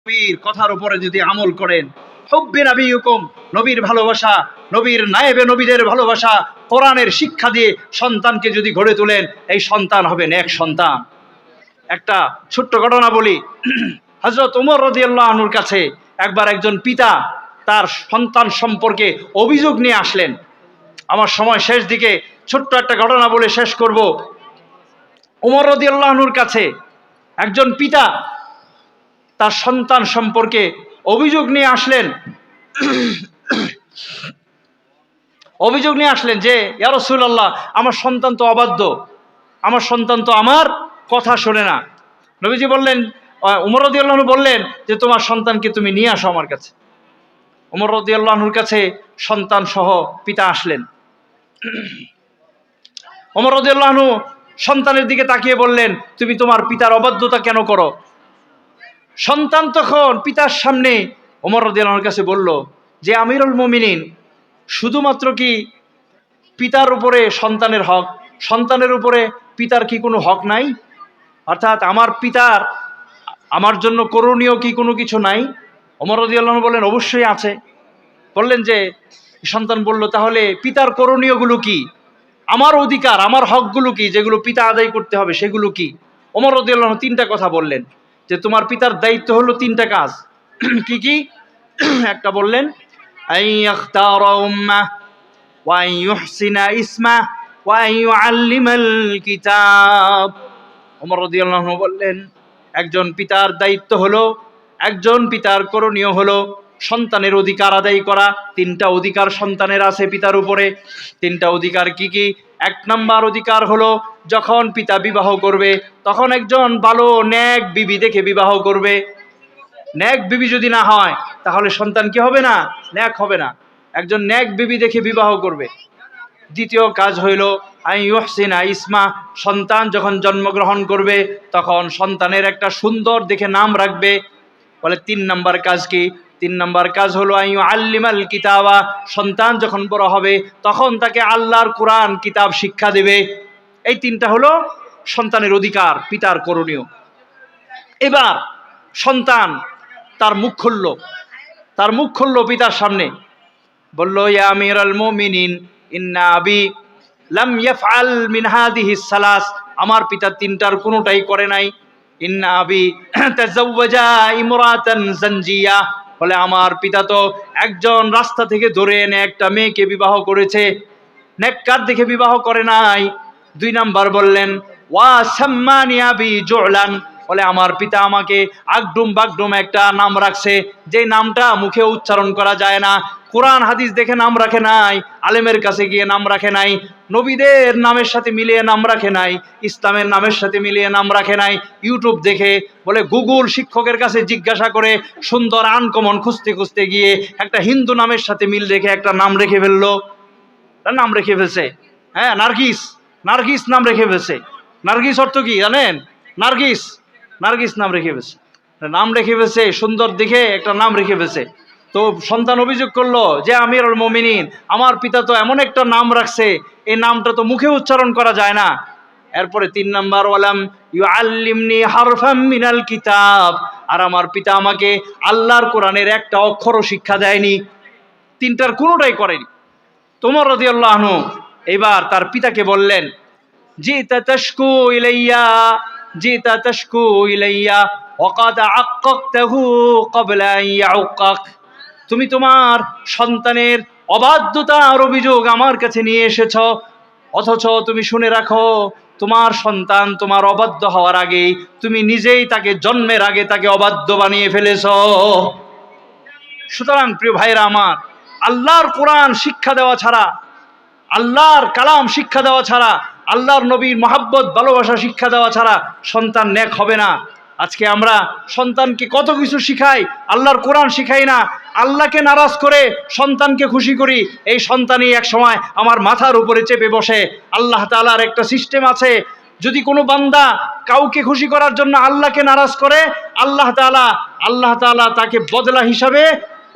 নবীর কথার উপরে যদি আমল করেন, হুব্বে নবীকুম, নবীর ভালোবাসা, নবীর নায়েবে নবীদের ভালোবাসা, কোরআনের শিক্ষা দিয়ে সন্তানকে যদি গড়ে তোলেন, এই সন্তান হবে নেক সন্তান। একটা ছোট্ট ঘটনা বলি। হযরত ওমর রাদিয়াল্লাহু আনহুর কাছে একবার একজন পিতা তার সন্তান সম্পর্কে অভিযোগ নিয়ে আসলেন। আমার সময় শেষ দিকে ছোট্ট একটা ঘটনা বলে শেষ করব। ওমর রাদিয়াল্লাহু আনহুর কাছে একজন পিতা তার সন্তান সম্পর্কে অভিযোগ নিয়ে আসলেন। অভিযোগ নিয়ে আসলেন যে, ইয়া রাসূলুল্লাহ, আমার সন্তান তো অবাধ্য, আমার সন্তান তো আমার কথা শোনে না। নবীজি বললেন, ওমর রাদিয়াল্লাহু আনহু বললেন যে, তোমার সন্তানকে তুমি নিয়ে আসো আমার কাছে। ওমর রাদিয়াল্লাহু আনহুর কাছে সন্তান সহ পিতা আসলেন। ওমর রাদিয়াল্লাহু আনহু সন্তানের দিকে তাকিয়ে বললেন, তুমি তোমার পিতার অবাধ্যতা কেন করো? সন্তান তখন পিতার সামনে ওমর রাদিয়াল্লাহু আনহুর কাছে বলল যে, আমিরুল মুমিনিন, শুধুমাত্র কি পিতার উপরে সন্তানের হক, সন্তানের উপরে পিতার কি কোনো হক নাই? অর্থাৎ আমার পিতার আমার জন্য করণীয় কি কোনো কিছু নাই? ওমর রাদিয়াল্লাহু আনহু বললেন, অবশ্যই আছে। বললেন যে, সন্তান বলল, তাহলে পিতার করণীয়গুলো কি? আমার অধিকার, আমার হকগুলো কি, যেগুলো পিতা আদায় করতে হবে সেগুলো কি? ওমর রাদিয়াল্লাহু আনহু তিনটা কথা বললেন যে, তোমার পিতার দায়িত্ব হলো তিনটা কাজ। কি কি? একটা বললেন, আইয়াখতারা উম্মাহ ওয়া ইউহসিনা ইসমাহ ওয়া ইউআল্লিমাল কিতাব। ওমর রাদিয়াল্লাহু আনহু বললেন, একজন পিতার দায়িত্ব হলো, একজন পিতার করণীয় হলো সন্তানের অধিকার আদায় করা। তিনটা অধিকার সন্তানের আছে পিতার উপরে। তিনটা অধিকার কি কি? এক নাম্বার অধিকার হলো, যখন পিতা বিবাহ করবে তখন একজন ভালো নেক বিবি দেখে বিবাহ করবে। নেক বিবি যদি না হয় তাহলে সন্তান কি হবে না? নেক হবে না। একজন নেক বিবি দেখে বিবাহ করবে। দ্বিতীয় কাজ হইল আইয়ুহসিনা ইসমা, সন্তান যখন জন্মগ্রহণ করবে তখন সন্তানের একটা সুন্দর দেখে নাম রাখবে। বলে তিন নাম্বার কাজ কি? তিন নাম্বার কাজ হলো আইয়ুআল্লিমাল কিতাবা, সন্তান যখন বড় হবে তখন তাকে আল্লাহর কোরআন কিতাব শিক্ষা দেবে। এই তিনটা হলো সন্তানের অধিকার, পিতার করণীয়। এবার সন্তান তার মুখ খুলল পিতার সামনে, বলল, ইয়া আমিরাল মুমিনিন, ইন্না আবি লাম ইয়াফআল মিন হাযিহিস সালাস, আমার পিতা তিনটার কোনোটাই করে নাই। ইন্না আবি তাযাওয়াজা ইমরাতান জানজিয়া, বলে আমার পিতা তো একজন রাস্তা থেকে ধরে এনে একটা মেয়েকে বিবাহ করেছে, নেককার দেখে বিবাহ করে নাই। দুই নাম্বার বললেন, ওয়া সাম্মানি আবি জুলান, বলে আমার পিতা আমাকে আগডুম বাগডুম একটা নাম রাখছে, যে নামটা মুখে উচ্চারণ করা যায় না। কোরআন হাদিস দেখে নাম রাখে নাই, আলেমের কাছে গিয়ে নাম রাখে নাই, নবীদের নামের সাথে মিলিয়ে নাম রাখে নাই, ইসলামের নামের সাথে মিলিয়ে নাম রাখে নাই। ইউটিউব দেখে, বলে গুগল শিক্ষকের কাছে জিজ্ঞাসা করে সুন্দর আনকমন খুঁজতে খুঁজতে গিয়ে একটা হিন্দু নামের সাথে মিল রেখে একটা নাম রেখে ফেললো। নাম রেখে ফেলছে, হ্যাঁ, নার্গিস, নার্গিস নাম রেখে ফেলছে। নার্গিস অর্থ কি জানেন? নার্গিস, নার্গিস নাম রেখে ফেলছে। নাম রেখে ফেলছে, সুন্দর দেখে একটা নাম রেখে ফেলছে। তো সন্তান অভিযোগ করলো যে, আমিরুল মুমিনিন, আমার পিতা তো এমন একটা নাম রাখছে, এই নামটা তো মুখে উচ্চারণ করা যায় না। এরপরে তিন নাম্বার, ওয়ালাম ইউআল্লিমনি হারফাম মিনাল কিতাব, আর আমার পিতা আমাকে আল্লাহর কোরআনের একটা অক্ষরও শিক্ষা দেয়নি। তিনটার কোনোটাই করেনি। ওমর রাদিয়াল্লাহু আনহু এবার তার পিতাকে বললেন, জিতা তাশকু ইলাইয়া, জিতা তাশকু ইলাইয়া ওয়াকাদ আক্কাকতাহু ক্বাবলা আন ইয়াউক্কাক, তুমি তোমার সন্তানের অবাধ্যতার অভিযোগ আমার কাছে নিয়ে এসেছো, অথচ তুমি শুনে রাখো, তোমার সন্তান তোমার অবাধ্য হওয়ার আগেই তুমি নিজেই তাকে জন্মের আগে তাকে অবাধ্য বানিয়ে ফেলেছো। সুতরাং প্রিয় ভাইরা আমার, আল্লাহর কোরআন শিক্ষা দেওয়া ছাড়া, আল্লাহর কালাম শিক্ষা দেওয়া ছাড়া, আল্লাহর নবীর মহাব্বত ভালোবাসা শিক্ষা দেওয়া ছাড়া সন্তান নেক হবে না। আজকে আমরা সন্তানকে কত কিছু শিখাই, আল্লাহর কোরআন শিখাই না। আল্লাহকে নারাজ করে সন্তানকে খুশি করি, এই সন্তানই এক সময় আমার মাথার উপরে চেপে বসে। আল্লাহ তাআলার একটা সিস্টেম আছে, যদি কোনো বান্দা কাউকে খুশি করার জন্য আল্লাহকে নারাজ করে, আল্লাহ তাআলা তাকে বদলা হিসাবে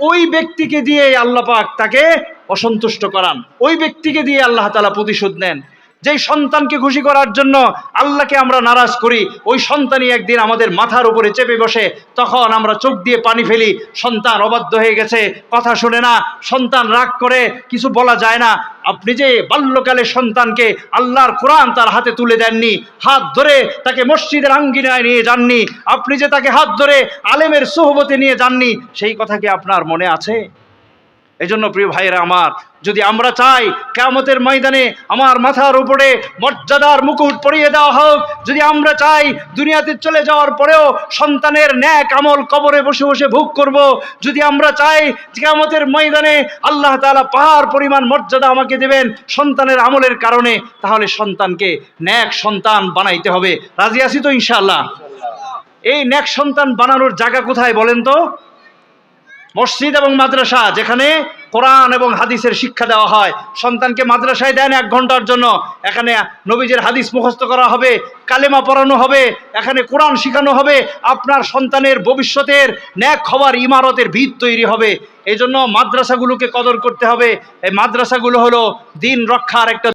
ওই ব্যক্তিকে দিয়ে আল্লাহ পাক তাকে অসন্তুষ্ট করান, ওই ব্যক্তিকে দিয়ে আল্লাহ তাআলা প্রতিশোধ নেন। যেই সন্তানকে খুশি করার জন্য আল্লাহকে আমরা নারাজ করি, ওই সন্তানই একদিন আমাদের মাথার উপরে চেপে বসে, তখন আমরা চোখ দিয়ে পানি ফেলি। সন্তান অবাধ্য হয়ে গেছে, কথা শুনে না, সন্তান রাগ করে, কিছু বলা যায় না। আপনি যে বাল্যকালে সন্তানকে আল্লাহর কোরআন তার হাতে তুলে দেননি, হাত ধরে তাকে মসজিদের আঙ্গিনায় নিয়ে যাননি, আপনি যে তাকে হাত ধরে আলেমের সোহবতে নিয়ে যাননি, সেই কথা কি আপনার মনে আছে? এজন্য প্রিয় ভাইয়েরা আমার, যদি আমরা চাই কিয়ামতের ময়দানে আমার মাথার উপরে মর্যাদার মুকুট পরিয়ে দেওয়া হোক, যদি আমরা চাই দুনিয়াতে চলে যাওয়ার পরেও সন্তানের ন্যাক আমল কবরে বসে বসে ভোগ করব, যদি আমরা চাই কিয়ামতের ময়দানে আল্লাহ তাআলা পাহাড় পরিমাণ মর্যাদা আমাকে দেবেন সন্তানের আমলের কারণে, তাহলে সন্তানকে ন্যাক সন্তান বানাইতে হবে। রাজি আছি তো ইনশাআল্লাহ? এই ন্যাক সন্তান বানানোর জায়গা কোথায় বলেন তো? মসজিদ এবং মাদ্রাসা, যেখানে কোরআন এবং হাদিসের শিক্ষা দেওয়া হয়। সন্তানকে মাদ্রাসায় দেন 1 ঘন্টার জন্য, এখানে নবীজের হাদিস মুখস্থ করা হবে, কালেমা পড়ানো হবে, এখানে কোরআন শেখানো হবে, আপনার সন্তানের ভবিষ্যতের ন্যাক হওয়ার ইমারতের ভিত তৈরি হবে। এই জন্য মাদ্রাসাগুলোকে কদর করতে হবে। এই মাদ্রাসাগুলো হলো দিন রক্ষার একটা